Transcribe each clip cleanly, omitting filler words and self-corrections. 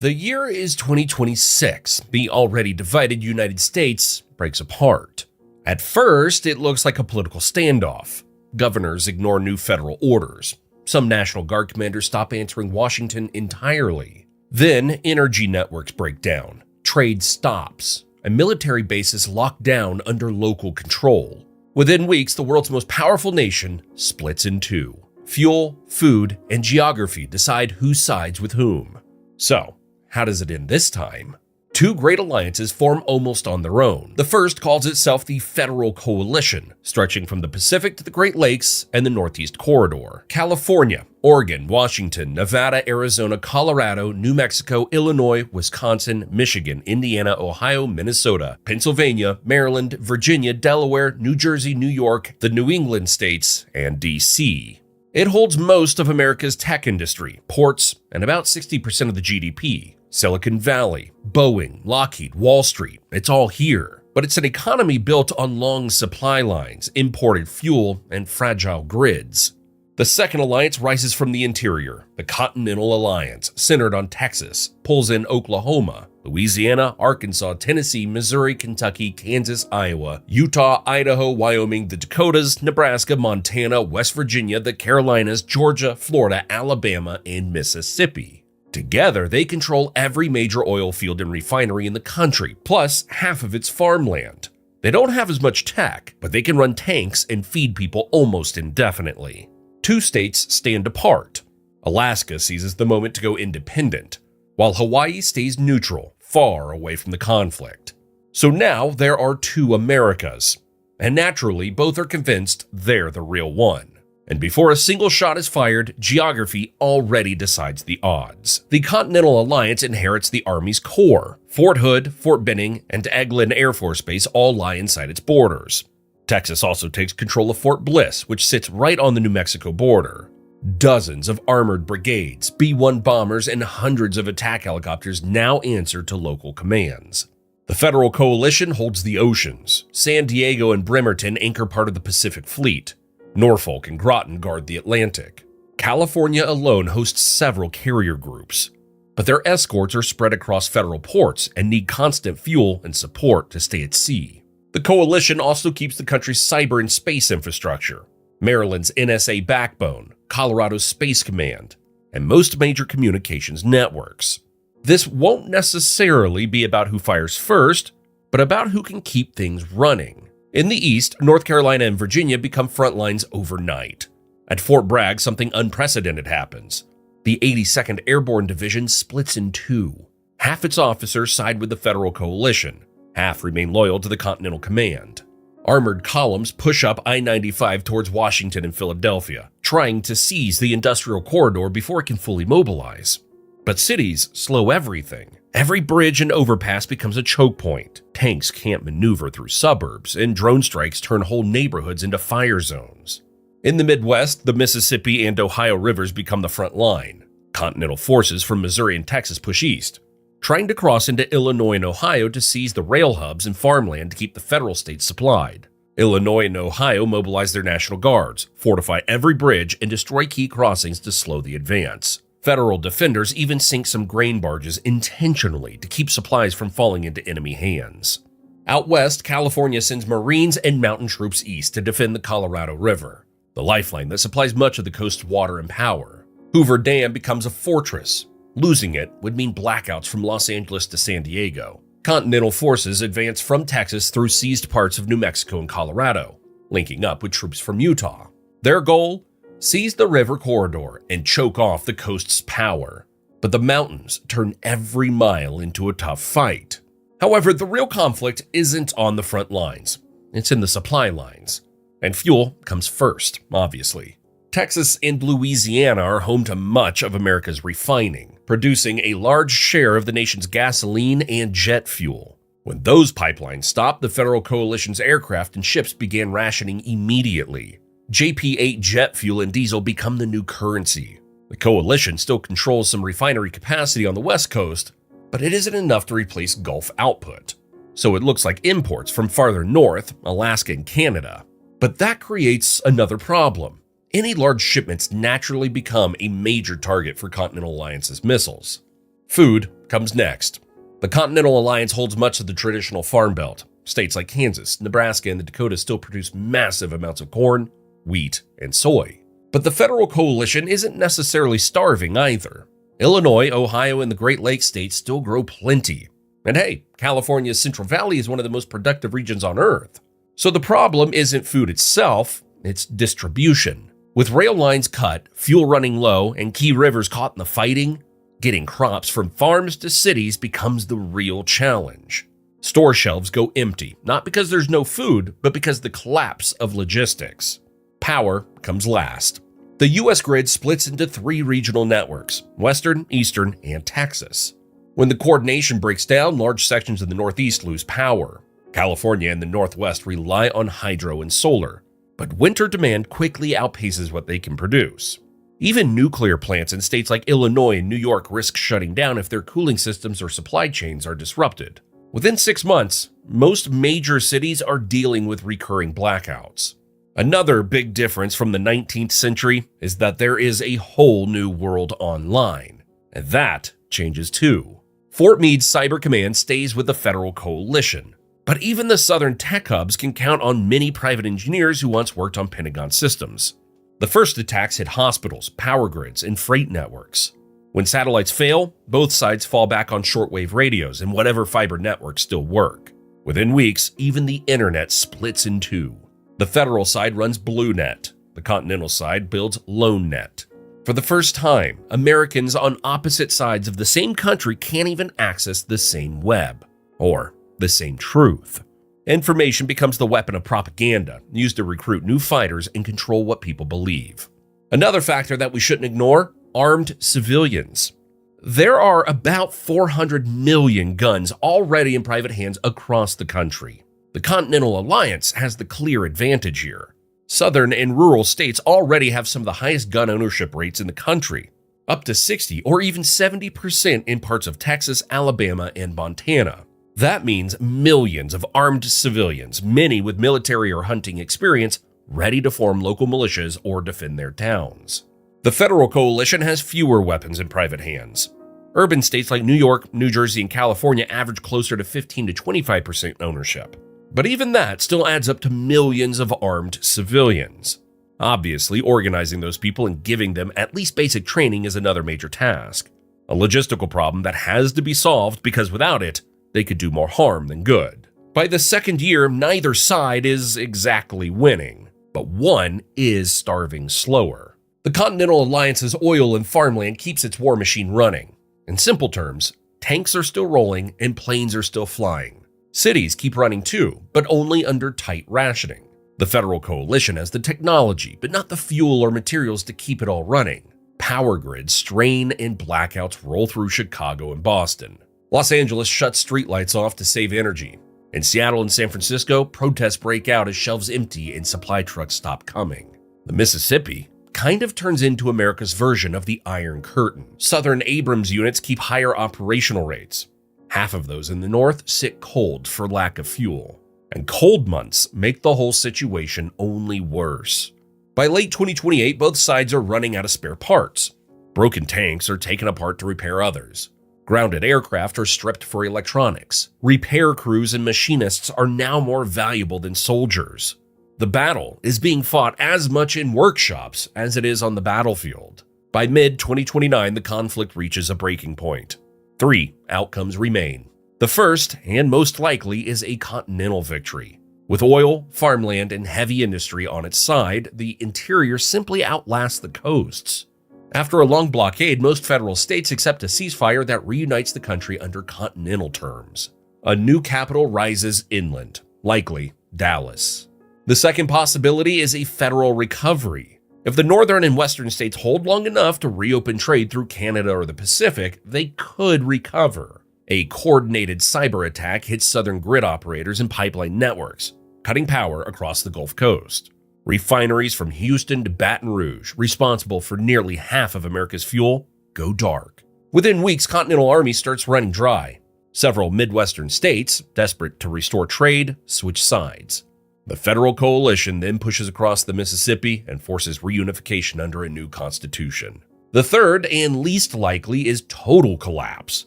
The year is 2026. The already divided United States breaks apart. At first, it looks like a political standoff. Governors ignore new federal orders. Some National Guard commanders stop answering Washington entirely. Then, energy networks break down, trade stops, and military bases lock down under local control. Within weeks, the world's most powerful nation splits in two. Fuel, food, and geography decide who sides with whom. So, how does it end this time? Two great alliances form almost on their own. The first calls itself the Federal Coalition, stretching from the Pacific to the Great Lakes and the Northeast Corridor. California, Oregon, Washington, Nevada, Arizona, Colorado, New Mexico, Illinois, Wisconsin, Michigan, Indiana, Ohio, Minnesota, Pennsylvania, Maryland, Virginia, Delaware, New Jersey, New York, the New England states, and D.C. It holds most of America's tech industry, ports, and about 60% of the GDP. Silicon Valley, Boeing, Lockheed, Wall Street, it's all here. But it's an economy built on long supply lines, imported fuel, and fragile grids. The second alliance rises from the interior. The Continental Alliance, centered on Texas, pulls in Oklahoma, Louisiana, Arkansas, Tennessee, Missouri, Kentucky, Kansas, Iowa, Utah, Idaho, Wyoming, the Dakotas, Nebraska, Montana, West Virginia, the Carolinas, Georgia, Florida, Alabama, and Mississippi. Together, they control every major oil field and refinery in the country, plus half of its farmland. They don't have as much tech, but they can run tanks and feed people almost indefinitely. Two states stand apart. Alaska seizes the moment to go independent, while Hawaii stays neutral, far away from the conflict. So now there are two Americas, and naturally, both are convinced they're the real one. And before a single shot is fired, geography already decides the odds. The Continental Alliance inherits the Army's core. Fort Hood, Fort Benning, and Eglin Air Force Base all lie inside its borders. Texas also takes control of Fort Bliss, which sits right on the New Mexico border. Dozens of armored brigades, B-1 bombers, and hundreds of attack helicopters now answer to local commands. The Federal Coalition holds the oceans. San Diego and Bremerton anchor part of the Pacific Fleet. Norfolk and Groton guard the Atlantic. California alone hosts several carrier groups, but their escorts are spread across federal ports and need constant fuel and support to stay at sea. The coalition also keeps the country's cyber and space infrastructure, Maryland's NSA backbone, Colorado's Space Command, and most major communications networks. This won't necessarily be about who fires first, but about who can keep things running. In the east, North Carolina and Virginia become front lines overnight. At Fort Bragg, something unprecedented happens. The 82nd Airborne Division splits in two. Half its officers side with the Federal Coalition. Half remain loyal to the Continental Command. Armored columns push up I-95 towards Washington and Philadelphia, trying to seize the industrial corridor before it can fully mobilize. But cities slow everything. Every bridge and overpass becomes a choke point. Tanks can't maneuver through suburbs, and drone strikes turn whole neighborhoods into fire zones. In the Midwest, the Mississippi and Ohio rivers become the front line. Continental forces from Missouri and Texas push east, trying to cross into Illinois and Ohio to seize the rail hubs and farmland to keep the federal states supplied. Illinois and Ohio mobilize their National Guards, fortify every bridge, and destroy key crossings to slow the advance. Federal defenders even sink some grain barges intentionally to keep supplies from falling into enemy hands. Out west, California sends Marines and mountain troops east to defend the Colorado River, the lifeline that supplies much of the coast's water and power. Hoover Dam becomes a fortress. Losing it would mean blackouts from Los Angeles to San Diego. Continental forces advance from Texas through seized parts of New Mexico and Colorado, linking up with troops from Utah. Their goal? Seize the river corridor and choke off the coast's power. But the mountains turn every mile into a tough fight. However, the real conflict isn't on the front lines. It's in the supply lines. And fuel comes first, obviously. Texas and Louisiana are home to much of America's refining, producing a large share of the nation's gasoline and jet fuel. When those pipelines stopped, the Federal Coalition's aircraft and ships began rationing immediately. JP-8 jet fuel and diesel become the new currency. The coalition still controls some refinery capacity on the West Coast, but it isn't enough to replace Gulf output. So it looks like imports from farther north, Alaska and Canada. But that creates another problem. Any large shipments naturally become a major target for Continental Alliance's missiles. Food, comes next. The Continental Alliance holds much of the traditional farm belt. States like Kansas, Nebraska, and the Dakotas still produce massive amounts of corn, wheat, and soy. But the federal coalition isn't necessarily starving either. Illinois, Ohio, and the Great Lakes states still grow plenty. And hey, California's Central Valley is one of the most productive regions on Earth. So the problem isn't food itself, it's distribution. With rail lines cut, fuel running low, and key rivers caught in the fighting, getting crops from farms to cities becomes the real challenge. Store shelves go empty, not because there's no food, but because the collapse of logistics. Power comes last. The U.S. grid splits into 3 regional networks: Western, Eastern, and Texas. When the coordination breaks down, large sections of the Northeast lose power. California and the Northwest rely on hydro and solar, but winter demand quickly outpaces what they can produce. Even nuclear plants in states like Illinois and New York risk shutting down if their cooling systems or supply chains are disrupted. Within 6 months, most major cities are dealing with recurring blackouts. Another big difference from the 19th century is that there is a whole new world online, and that changes too. Fort Meade's Cyber Command stays with the federal coalition, but even the southern tech hubs can count on many private engineers who once worked on Pentagon systems. The first attacks hit hospitals, power grids, and freight networks. When satellites fail, both sides fall back on shortwave radios and whatever fiber networks still work. Within weeks, even the internet splits in two. The federal side runs BlueNet. The continental side builds LoneNet. For the first time, Americans on opposite sides of the same country can't even access the same web, or the same truth. Information becomes the weapon of propaganda, used to recruit new fighters and control what people believe. Another factor that we shouldn't ignore: armed civilians. There are about 400 million guns already in private hands across the country. The Continental Alliance has the clear advantage here. Southern and rural states already have some of the highest gun ownership rates in the country, up to 60 or even 70% in parts of Texas, Alabama, and Montana. That means millions of armed civilians, many with military or hunting experience, ready to form local militias or defend their towns. The federal coalition has fewer weapons in private hands. Urban states like New York, New Jersey, and California average closer to 15 to 25% ownership. But even that still adds up to millions of armed civilians. Obviously, organizing those people and giving them at least basic training is another major task. A logistical problem that has to be solved because without it, they could do more harm than good. By the second year, neither side is exactly winning, but one is starving slower. The Continental Alliance's oil and farmland keeps its war machine running. In simple terms, tanks are still rolling and planes are still flying. Cities keep running too, but only under tight rationing. The federal coalition has the technology, but not the fuel or materials to keep it all running. Power grids strain and blackouts roll through Chicago and Boston. Los Angeles shuts streetlights off to save energy. In Seattle and San Francisco, protests break out as shelves empty and supply trucks stop coming. The Mississippi kind of turns into America's version of the Iron Curtain. Southern Abrams units keep higher operational rates. Half of those in the north sit cold for lack of fuel. And cold months make the whole situation only worse. By late 2028, both sides are running out of spare parts. Broken tanks are taken apart to repair others. Grounded aircraft are stripped for electronics. Repair crews and machinists are now more valuable than soldiers. The battle is being fought as much in workshops as it is on the battlefield. By mid-2029, the conflict reaches a breaking point. 3 outcomes remain. The first, and most likely, is a continental victory. With oil, farmland, and heavy industry on its side, the interior simply outlasts the coasts. After a long blockade, most federal states accept a ceasefire that reunites the country under continental terms. A new capital rises inland, likely Dallas. The second possibility is a federal recovery. If the northern and western states hold long enough to reopen trade through Canada or the Pacific, they could recover. A coordinated cyber attack hits southern grid operators and pipeline networks, cutting power across the Gulf Coast. Refineries from Houston to Baton Rouge, responsible for nearly half of America's fuel, go dark. Within weeks, Continental Army starts running dry. Several Midwestern states, desperate to restore trade, switch sides. The federal coalition then pushes across the Mississippi and forces reunification under a new constitution. The third and least likely is total collapse.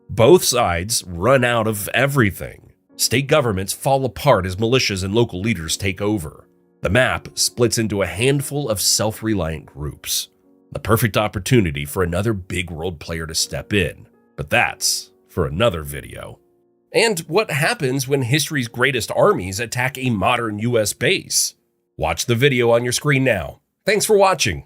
Both sides run out of everything. State governments fall apart as militias and local leaders take over. The map splits into a handful of self-reliant groups. The perfect opportunity for another big world player to step in. But that's for another video. And what happens when history's greatest armies attack a modern US base? Watch the video on your screen now. Thanks for watching.